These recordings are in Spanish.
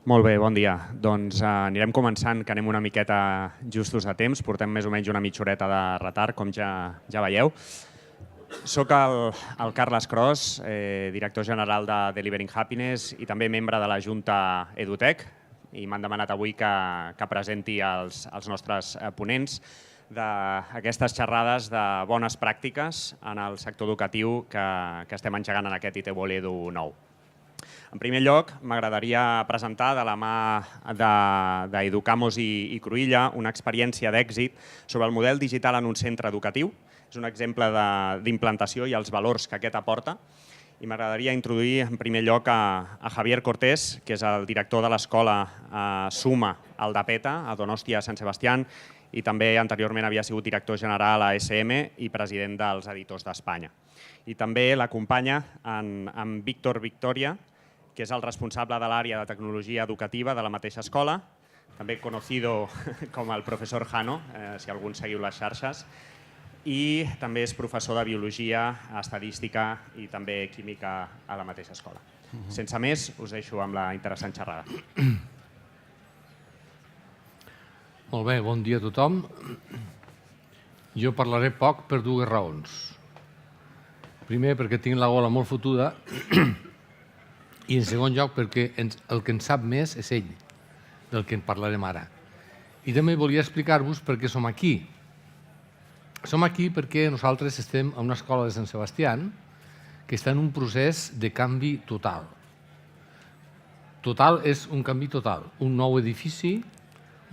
Molt bé, bon dia. Doncs anirem començant, que anem una miqueta justos a temps. Portem més o menys una mitja horeta de retard, com ja veieu. Soc el Carles Cros, director general de Delivering Happiness i també membre de la Junta EduTech, i m'han demanat avui que presenti els nostres ponents d'aquestes xerrades de bones pràctiques en el sector educatiu que estem engegant en aquest ITVOL Edu 9. En primer lloc, m'agradaria presentar de la mà d'Educamos i Cruïlla una experiència d'èxit sobre el model digital en un centre educatiu. És un exemple d'implantació i els valors que aquest aporta. I m'agradaria introduir en primer lloc a Javier Cortés, que és el director de l'escola Suma Aldapeta, a Donostia, Sant Sebastián, i també anteriorment havia sigut director general a SM i president dels Editors d'Espanya. I també l'acompanya en Víctor Victoria, que és el responsable de l'àrea de tecnologia educativa de la mateixa escola, també conocido com el professor Jano, si algú seguiu les xarxes, i també és professor de biologia, estadística i també química a la mateixa escola. Sense més, us deixo amb la interessant xerrada. Molt bé, bon dia a tothom. Jo parlaré poc per dues raons. Primer, perquè tinc la gola molt fotuda, i en segon lloc perquè el que en sap més és ell, del que en parlarem ara. I també volia explicar-vos per què som aquí. Som aquí perquè nosaltres estem a una escola de Sant Sebastián que està en un procés de canvi total. Total és un canvi total, un nou edifici,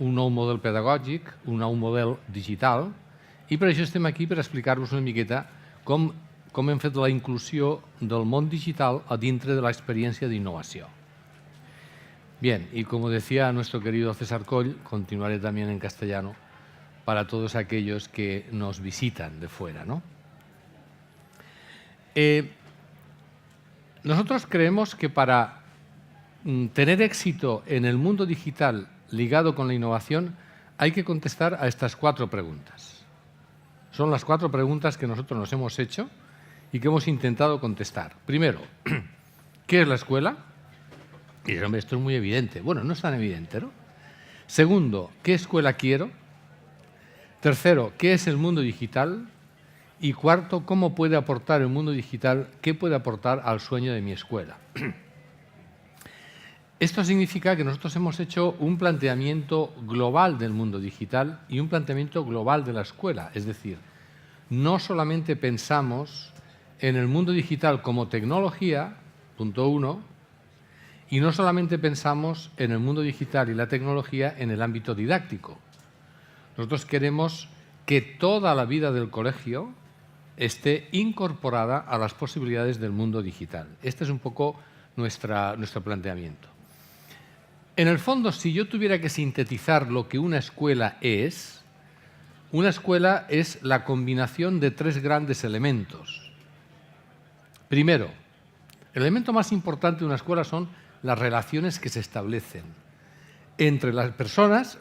un nou model pedagògic, un nou model digital, i per això estem aquí per explicar-vos una miqueta com hem fet la inclusió del món digital a dintre de la experiencia de innovación. Bien, y como decía nuestro querido César Coll, continuaré también en castellano para todos aquellos que nos visitan de fuera, ¿no? Nosotros creemos que para tener éxito en el mundo digital ligado con la innovación hay que contestar a estas 4 preguntas. Son las 4 preguntas que nosotros nos hemos hecho y que hemos intentado contestar. Primero, ¿qué es la escuela? Y esto es muy evidente. Bueno, no es tan evidente, ¿no? Segundo, ¿qué escuela quiero? Tercero, ¿qué es el mundo digital? Y cuarto, ¿cómo puede aportar el mundo digital? ¿Qué puede aportar al sueño de mi escuela? Esto significa que nosotros hemos hecho un planteamiento global del mundo digital y un planteamiento global de la escuela. Es decir, no solamente pensamos en el mundo digital como tecnología, punto 1, y no solamente pensamos en el mundo digital y la tecnología en el ámbito didáctico. Nosotros queremos que toda la vida del colegio esté incorporada a las posibilidades del mundo digital. Este es un poco nuestro planteamiento. En el fondo, si yo tuviera que sintetizar lo que una escuela es la combinación de 3 grandes elementos. Primero, el elemento más importante de una escuela son las relaciones que se establecen entre las personas,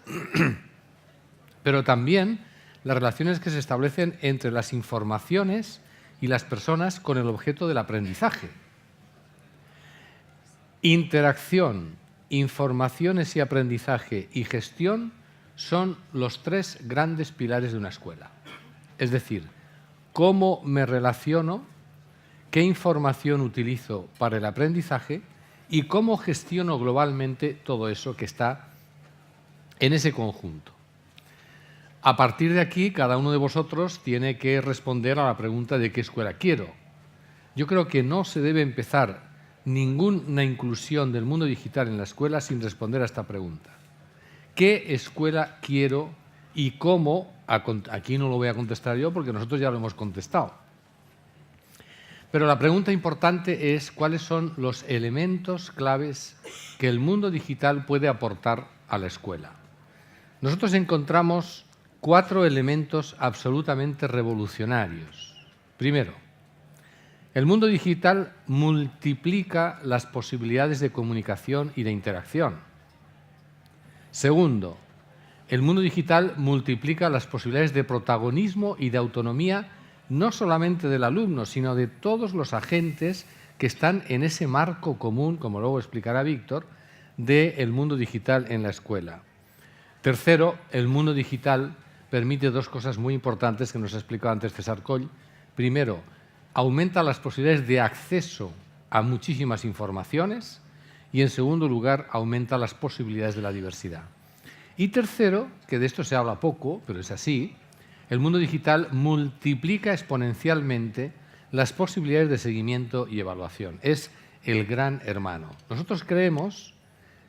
pero también las relaciones que se establecen entre las informaciones y las personas con el objeto del aprendizaje. Interacción, informaciones y aprendizaje y gestión son los 3 grandes pilares de una escuela. Es decir, cómo me relaciono, qué información utilizo para el aprendizaje y cómo gestiono globalmente todo eso que está en ese conjunto. A partir de aquí, cada uno de vosotros tiene que responder a la pregunta de qué escuela quiero. Yo creo que no se debe empezar ninguna inclusión del mundo digital en la escuela sin responder a esta pregunta. ¿Qué escuela quiero y cómo? Aquí no lo voy a contestar yo porque nosotros ya lo hemos contestado. Pero la pregunta importante es cuáles son los elementos claves que el mundo digital puede aportar a la escuela. Nosotros encontramos 4 elementos absolutamente revolucionarios. Primero, el mundo digital multiplica las posibilidades de comunicación y de interacción. Segundo, el mundo digital multiplica las posibilidades de protagonismo y de autonomía no solamente del alumno, sino de todos los agentes que están en ese marco común, como luego explicará Víctor, del mundo digital en la escuela. Tercero, el mundo digital permite dos cosas muy importantes que nos ha explicado antes César Coll. Primero, aumenta las posibilidades de acceso a muchísimas informaciones y, en segundo lugar, aumenta las posibilidades de la diversidad. Y tercero, que de esto se habla poco, pero es así, el mundo digital multiplica exponencialmente las posibilidades de seguimiento y evaluación. Es el gran hermano. Nosotros creemos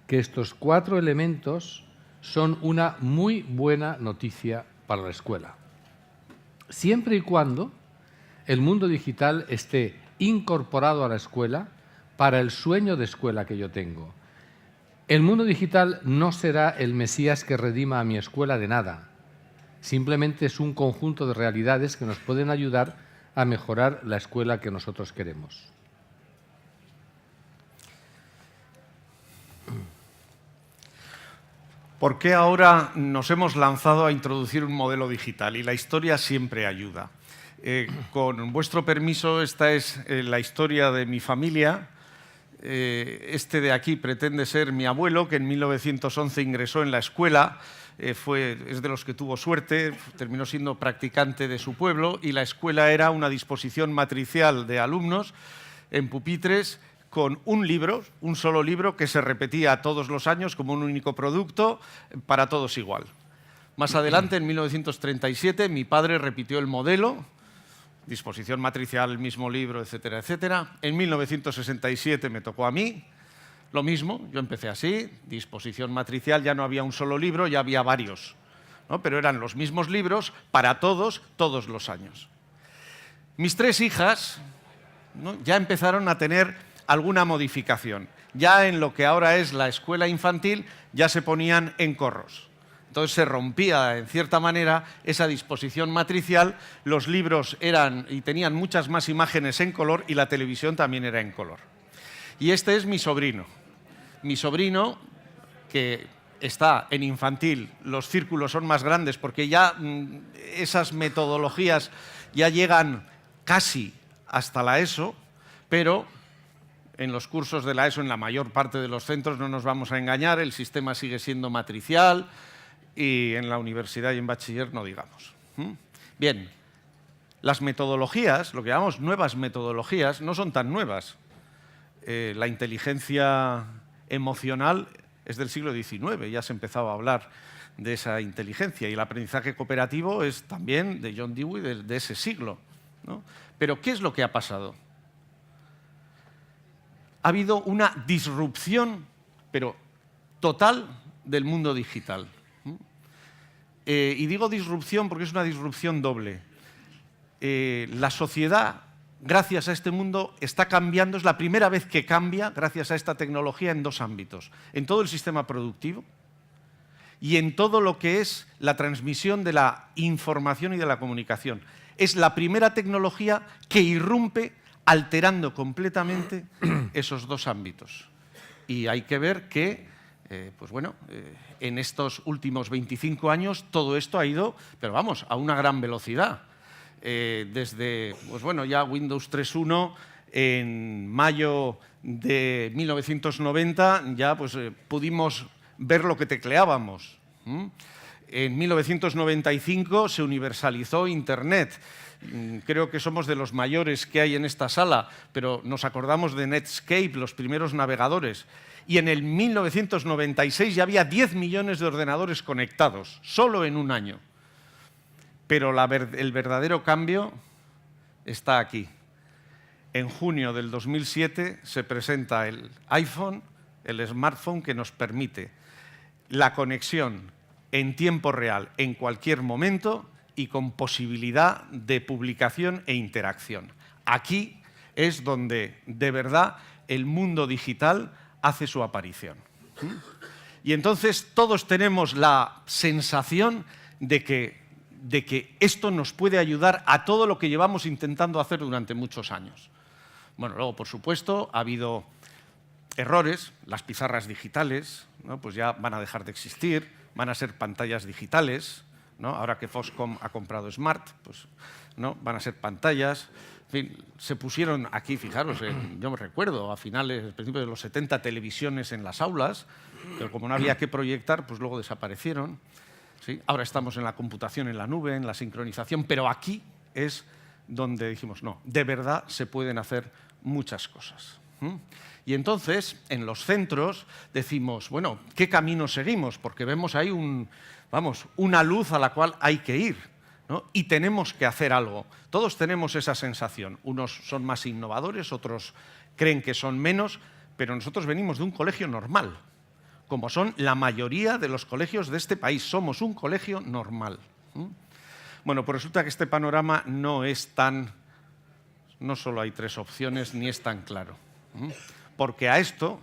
que estos 4 elementos son una muy buena noticia para la escuela, siempre y cuando el mundo digital esté incorporado a la escuela para el sueño de escuela que yo tengo. El mundo digital no será el Mesías que redima a mi escuela de nada. Simplemente es un conjunto de realidades que nos pueden ayudar a mejorar la escuela que nosotros queremos. ¿Por qué ahora nos hemos lanzado a introducir un modelo digital? Y la historia siempre ayuda. Con vuestro permiso, esta es la historia de mi familia. Este de aquí pretende ser mi abuelo, que en 1911 ingresó en la escuela. Es de los que tuvo suerte, terminó siendo practicante de su pueblo, y la escuela era una disposición matricial de alumnos en pupitres con un libro, un solo libro, que se repetía todos los años como un único producto, para todos igual. Más adelante, en 1937, mi padre repitió el modelo, disposición matricial, el mismo libro, etcétera, etcétera. En 1967 me tocó a mí, lo mismo, yo empecé así, disposición matricial, ya no había un solo libro, ya había varios, ¿no? Pero eran los mismos libros para todos, todos los años. Mis 3 hijas, ¿no?, ya empezaron a tener alguna modificación. Ya en lo que ahora es la escuela infantil, ya se ponían en corros. Entonces se rompía, en cierta manera, esa disposición matricial, los libros eran y tenían muchas más imágenes en color y la televisión también era en color. Y este es mi sobrino. Mi sobrino, que está en infantil, los círculos son más grandes porque ya esas metodologías ya llegan casi hasta la ESO, pero en los cursos de la ESO, en la mayor parte de los centros, no nos vamos a engañar, el sistema sigue siendo matricial, y en la universidad y en bachiller no digamos. Bien, las metodologías, lo que llamamos nuevas metodologías, no son tan nuevas. La inteligencia emocional es del siglo XIX, ya se empezaba a hablar de esa inteligencia, y el aprendizaje cooperativo es también de John Dewey, de ese siglo, ¿no? Pero ¿qué es lo que ha pasado? Ha habido una disrupción, pero total, del mundo digital. Y digo disrupción porque es una disrupción doble. La sociedad, gracias a este mundo, está cambiando, es la primera vez que cambia, gracias a esta tecnología, en 2 ámbitos. En todo el sistema productivo y en todo lo que es la transmisión de la información y de la comunicación. Es la primera tecnología que irrumpe alterando completamente esos 2 ámbitos. Y hay que ver que, en estos últimos 25 años todo esto ha ido, pero vamos, a una gran velocidad. Desde, ya Windows 3.1, en mayo de 1990 ya pudimos ver lo que tecleábamos. En 1995 se universalizó Internet. Creo que somos de los mayores que hay en esta sala, pero nos acordamos de Netscape, los primeros navegadores. Y en el 1996 ya había 10 millones de ordenadores conectados, solo en un año. Pero el verdadero cambio está aquí. En junio del 2007 se presenta el iPhone, el smartphone que nos permite la conexión en tiempo real, en cualquier momento, y con posibilidad de publicación e interacción. Aquí es donde, de verdad, el mundo digital hace su aparición. Y entonces todos tenemos la sensación de que esto nos puede ayudar a todo lo que llevamos intentando hacer durante muchos años. Bueno, luego, por supuesto, ha habido errores. Las pizarras digitales, ¿no?, pues ya van a dejar de existir, van a ser pantallas digitales, ¿no? Ahora que Foxconn ha comprado Smart, pues, ¿no?, van a ser pantallas. En fin, se pusieron aquí, fijaros, yo me recuerdo, a principios de los 70, televisiones en las aulas, pero como no había que proyectar, pues luego desaparecieron. ¿Sí? Ahora estamos en la computación en la nube, en la sincronización, pero aquí es donde dijimos, no, de verdad se pueden hacer muchas cosas. Y entonces, en los centros, decimos, bueno, ¿qué camino seguimos? Porque vemos ahí una luz a la cual hay que ir, ¿no? Y tenemos que hacer algo. Todos tenemos esa sensación. Unos son más innovadores, otros creen que son menos, pero nosotros venimos de un colegio normal, como son la mayoría de los colegios de este país. Somos un colegio normal. Bueno, pues resulta que este panorama no solo hay 3 opciones, ni es tan claro. Porque a esto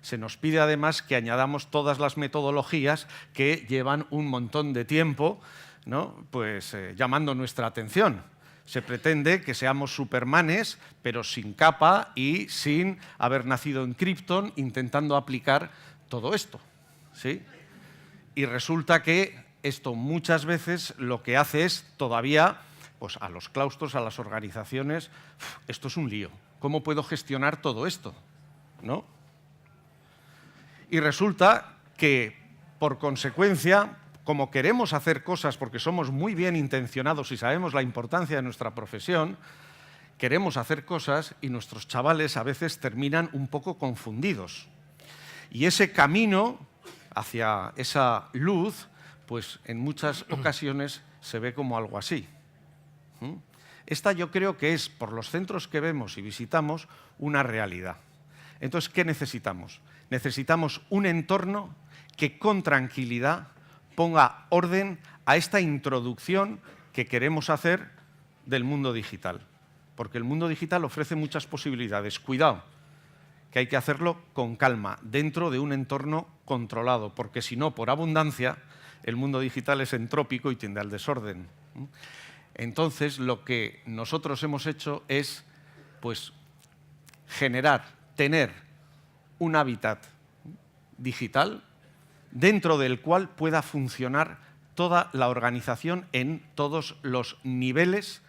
se nos pide además que añadamos todas las metodologías que llevan un montón de tiempo, ¿no? Pues llamando nuestra atención. Se pretende que seamos supermanes, pero sin capa y sin haber nacido en Krypton, intentando aplicar todo esto, ¿sí? Y resulta que esto muchas veces lo que hace es todavía, pues a los claustros, a las organizaciones, esto es un lío. ¿Cómo puedo gestionar todo esto? ¿No? Y resulta que, por consecuencia, como queremos hacer cosas porque somos muy bien intencionados y sabemos la importancia de nuestra profesión, queremos hacer cosas y nuestros chavales a veces terminan un poco confundidos. Y ese camino hacia esa luz, pues en muchas ocasiones se ve como algo así. Esta yo creo que es, por los centros que vemos y visitamos, una realidad. Entonces, ¿qué necesitamos? Necesitamos un entorno que con tranquilidad ponga orden a esta introducción que queremos hacer del mundo digital. Porque el mundo digital ofrece muchas posibilidades. Cuidado, que hay que hacerlo con calma, dentro de un entorno controlado, porque si no, por abundancia, el mundo digital es entrópico y tiende al desorden. Entonces, lo que nosotros hemos hecho es, pues, tener un hábitat digital dentro del cual pueda funcionar toda la organización en todos los niveles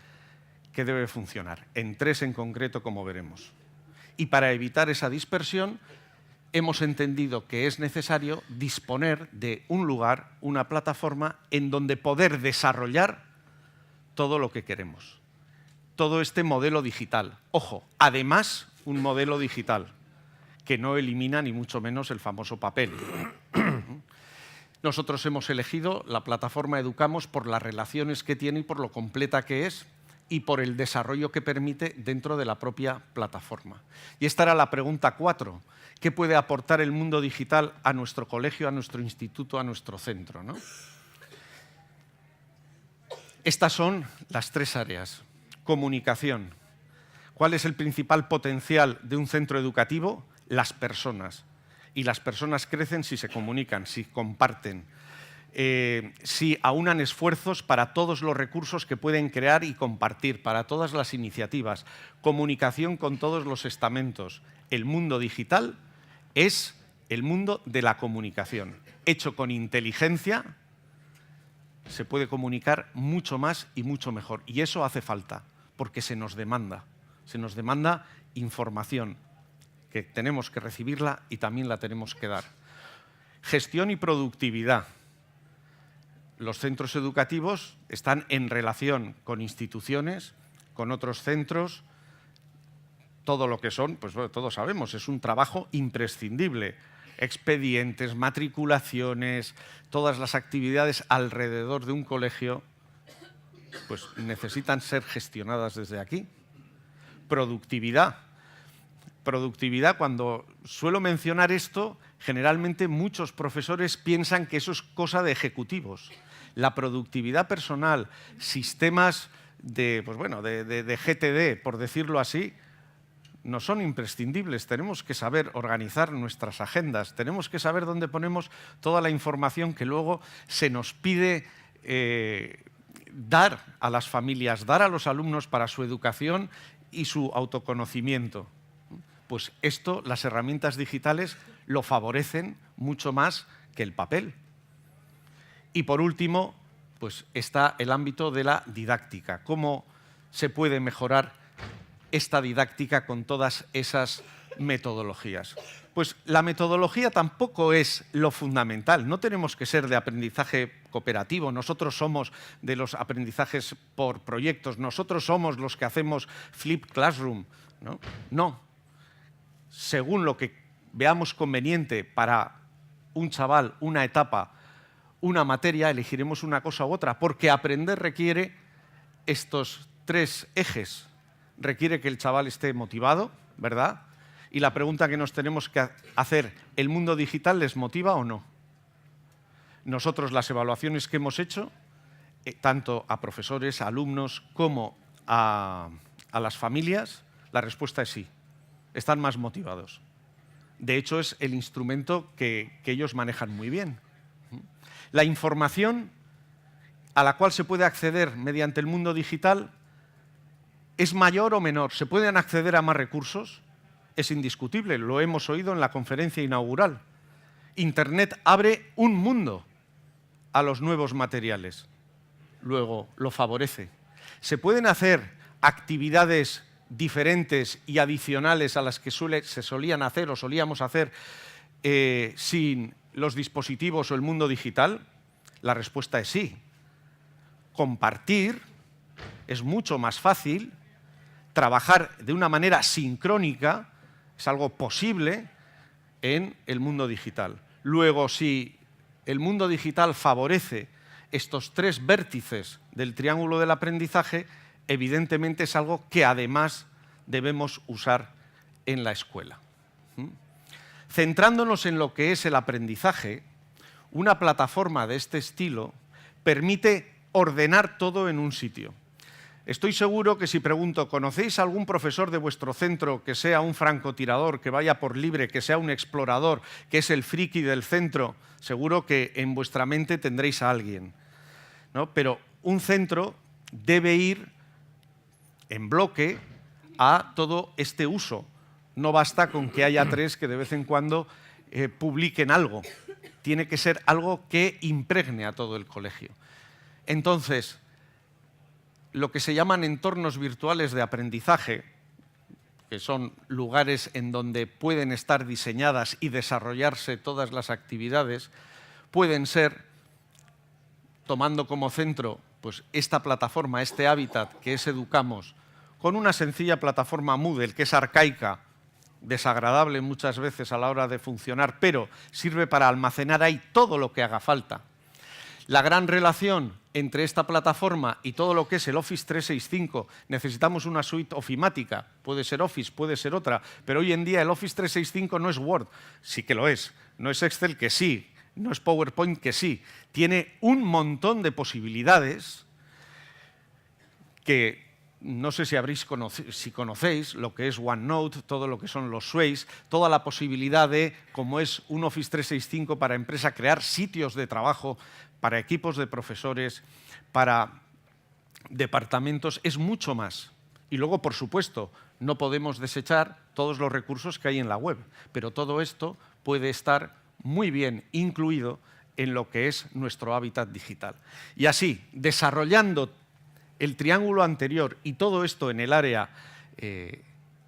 que debe funcionar, en 3 en concreto, como veremos. Y para evitar esa dispersión, hemos entendido que es necesario disponer de un lugar, una plataforma, en donde poder desarrollar todo lo que queremos. Todo este modelo digital. Ojo, además, un modelo digital que no elimina ni mucho menos el famoso papel. Nosotros hemos elegido la plataforma Educamos por las relaciones que tiene y por lo completa que es y por el desarrollo que permite dentro de la propia plataforma. Y esta era la pregunta 4. ¿Qué puede aportar el mundo digital a nuestro colegio, a nuestro instituto, a nuestro centro, ¿no? Estas son las 3 áreas. Comunicación. ¿Cuál es el principal potencial de un centro educativo? Las personas. Y las personas crecen si se comunican, si comparten, si aunan esfuerzos para todos los recursos que pueden crear y compartir, para todas las iniciativas. Comunicación con todos los estamentos. El mundo digital es el mundo de la comunicación. Hecho con inteligencia, se puede comunicar mucho más y mucho mejor. Y eso hace falta, porque se nos demanda información, que tenemos que recibirla y también la tenemos que dar. Gestión y productividad. Los centros educativos están en relación con instituciones, con otros centros. Todo lo que son, pues bueno, todos sabemos, es un trabajo imprescindible. Expedientes, matriculaciones, todas las actividades alrededor de un colegio, pues necesitan ser gestionadas desde aquí. Productividad. Productividad, cuando suelo mencionar esto, generalmente muchos profesores piensan que eso es cosa de ejecutivos. La productividad personal, sistemas de GTD, por decirlo así, no son imprescindibles. Tenemos que saber organizar nuestras agendas, tenemos que saber dónde ponemos toda la información que luego se nos pide dar a las familias, dar a los alumnos para su educación y su autoconocimiento. Pues esto, las herramientas digitales lo favorecen mucho más que el papel. Y por último, pues está el ámbito de la didáctica. ¿Cómo se puede mejorar esta didáctica con todas esas metodologías? Pues la metodología tampoco es lo fundamental. No tenemos que ser de aprendizaje cooperativo. Nosotros somos de los aprendizajes por proyectos. Nosotros somos los que hacemos Flip Classroom. No. Según lo que veamos conveniente para un chaval, una etapa, una materia, elegiremos una cosa u otra, porque aprender requiere estos 3 ejes. Requiere que el chaval esté motivado, ¿verdad? Y la pregunta que nos tenemos que hacer, ¿el mundo digital les motiva o no? Nosotros, las evaluaciones que hemos hecho, tanto a profesores, a alumnos, como a las familias, la respuesta es sí. Están más motivados. De hecho, es el instrumento que ellos manejan muy bien. La información a la cual se puede acceder mediante el mundo digital es mayor o menor. ¿Se pueden acceder a más recursos? Es indiscutible, lo hemos oído en la conferencia inaugural. Internet abre un mundo a los nuevos materiales. Luego, lo favorece. ¿Se pueden hacer actividades diferentes y adicionales a las que se solían hacer o solíamos hacer sin los dispositivos o el mundo digital? La respuesta es sí. Compartir es mucho más fácil, trabajar de una manera sincrónica es algo posible en el mundo digital. Luego, si el mundo digital favorece estos 3 vértices del triángulo del aprendizaje, evidentemente es algo que además debemos usar en la escuela. Centrándonos en lo que es el aprendizaje, una plataforma de este estilo permite ordenar todo en un sitio. Estoy seguro que si pregunto, ¿conocéis algún profesor de vuestro centro que sea un francotirador, que vaya por libre, que sea un explorador, que es el friki del centro? Seguro que en vuestra mente tendréis a alguien, ¿no? Pero un centro debe ir en bloque a todo este uso. No basta con que haya 3 que de vez en cuando publiquen algo. Tiene que ser algo que impregne a todo el colegio. Entonces, lo que se llaman entornos virtuales de aprendizaje, que son lugares en donde pueden estar diseñadas y desarrollarse todas las actividades, pueden ser, tomando como centro pues, esta plataforma, este hábitat que es Educamos, con una sencilla plataforma Moodle, que es arcaica, desagradable muchas veces a la hora de funcionar, pero sirve para almacenar ahí todo lo que haga falta. La gran relación entre esta plataforma y todo lo que es el Office 365, necesitamos una suite ofimática, puede ser Office, puede ser otra, pero hoy en día el Office 365 no es Word, sí que lo es, no es Excel, que sí, no es PowerPoint, que sí, tiene un montón de posibilidades que no sé si conocéis lo que es OneNote, todo lo que son los Sways, toda la posibilidad de, como es un Office 365 para empresa, crear sitios de trabajo para equipos de profesores, para departamentos, es mucho más. Y luego, por supuesto, no podemos desechar todos los recursos que hay en la web, pero todo esto puede estar muy bien incluido en lo que es nuestro hábitat digital. Y así, desarrollando el triángulo anterior y todo esto en el área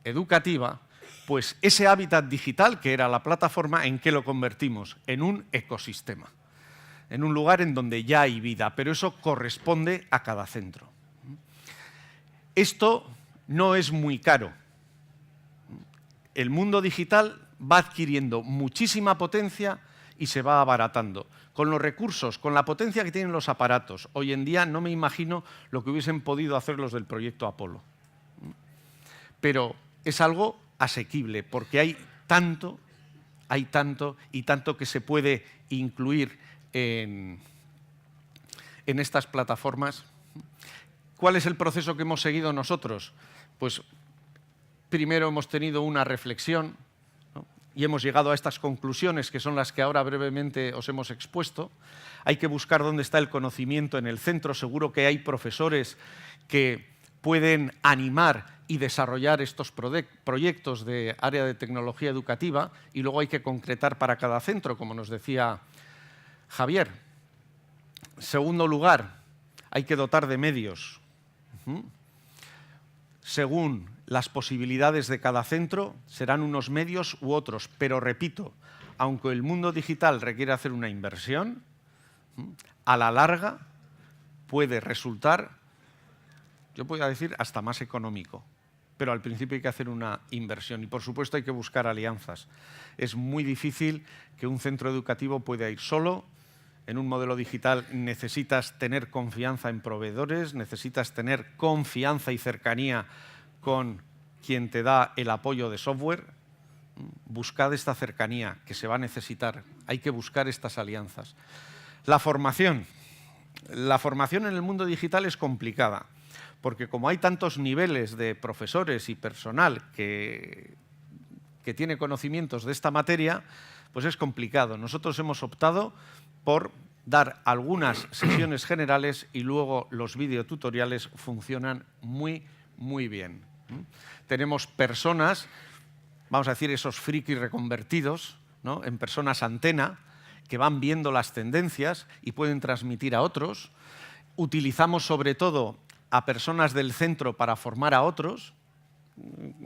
educativa, pues ese hábitat digital que era la plataforma, ¿en qué lo convertimos? En un ecosistema, en un lugar en donde ya hay vida, pero eso corresponde a cada centro. Esto no es muy caro. El mundo digital va adquiriendo muchísima potencia y se va abaratando. Con los recursos, con la potencia que tienen los aparatos, hoy en día no me imagino lo que hubiesen podido hacer los del proyecto Apolo. Pero es algo asequible, porque hay tanto y tanto que se puede incluir en estas plataformas. ¿Cuál es el proceso que hemos seguido nosotros? Pues primero hemos tenido una reflexión, ¿no? Y hemos llegado a estas conclusiones, que son las que ahora brevemente os hemos expuesto. Hay que buscar dónde está el conocimiento en el centro. Seguro que hay profesores que pueden animar y desarrollar estos proyectos de área de tecnología educativa, y luego hay que concretar para cada centro, como nos decía Javier. En segundo lugar, hay que dotar de medios. Según Las posibilidades de cada centro serán unos medios u otros, pero repito, aunque el mundo digital requiere hacer una inversión, a la larga puede resultar, yo podría decir, hasta más económico. Pero al principio hay que hacer una inversión y, por supuesto, hay que buscar alianzas. Es muy difícil que un centro educativo pueda ir solo. En un modelo digital necesitas tener confianza en proveedores, necesitas tener confianza y cercanía con quien te da el apoyo de software. Buscad esta cercanía que se va a necesitar. Hay que buscar estas alianzas. La formación. La formación en el mundo digital es complicada, porque como hay tantos niveles de profesores y personal que tiene conocimientos de esta materia, pues es complicado. Nosotros hemos optado por dar algunas sesiones generales y luego los videotutoriales funcionan muy, muy bien. Tenemos personas, vamos a decir, esos frikis reconvertidos, ¿no?, en personas antena, que van viendo las tendencias y pueden transmitir a otros. Utilizamos sobre todo a personas del centro para formar a otros.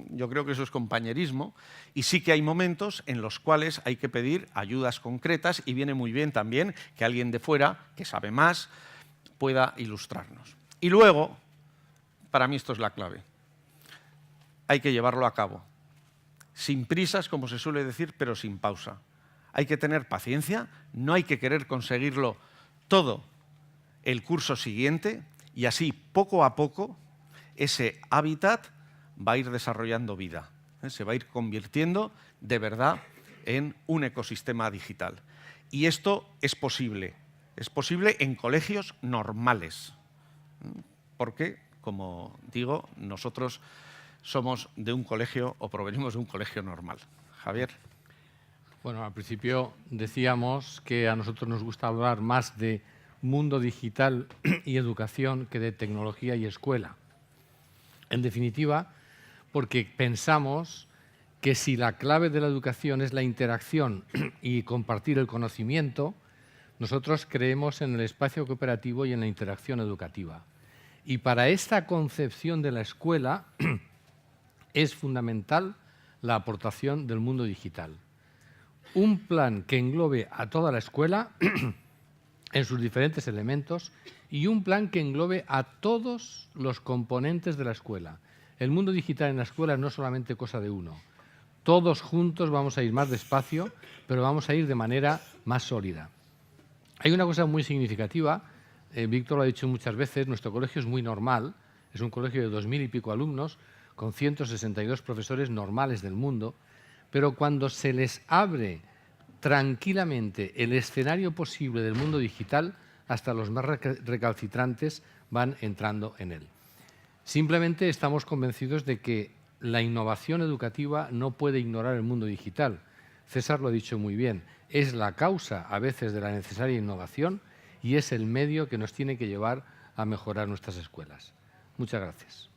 Yo creo que eso es compañerismo. Y sí que hay momentos en los cuales hay que pedir ayudas concretas y viene muy bien también que alguien de fuera, que sabe más, pueda ilustrarnos. Y luego, para mí esto es la clave, hay que llevarlo a cabo. Sin prisas, como se suele decir, pero sin pausa. Hay que tener paciencia, no hay que querer conseguirlo todo el curso siguiente y así, poco a poco, ese hábitat va a ir desarrollando vida, se va a ir convirtiendo de verdad en un ecosistema digital. Y esto es posible en colegios normales, porque, como digo, nosotros somos de un colegio o provenimos de un colegio normal. Javier. Bueno, al principio decíamos que a nosotros nos gusta hablar más de mundo digital y educación que de tecnología y escuela. En definitiva, porque pensamos que si la clave de la educación es la interacción y compartir el conocimiento, nosotros creemos en el espacio cooperativo y en la interacción educativa. Y para esta concepción de la escuela es fundamental la aportación del mundo digital. Un plan que englobe a toda la escuela en sus diferentes elementos y un plan que englobe a todos los componentes de la escuela. El mundo digital en la escuela no es solamente cosa de uno. Todos juntos vamos a ir más despacio, pero vamos a ir de manera más sólida. Hay una cosa muy significativa, Víctor lo ha dicho muchas veces, nuestro colegio es muy normal, es un colegio de 2000 y pico alumnos, con 162 profesores normales del mundo, pero cuando se les abre tranquilamente el escenario posible del mundo digital, hasta los más recalcitrantes van entrando en él. Simplemente estamos convencidos de que la innovación educativa no puede ignorar el mundo digital. César lo ha dicho muy bien, es la causa a veces de la necesaria innovación y es el medio que nos tiene que llevar a mejorar nuestras escuelas. Muchas gracias.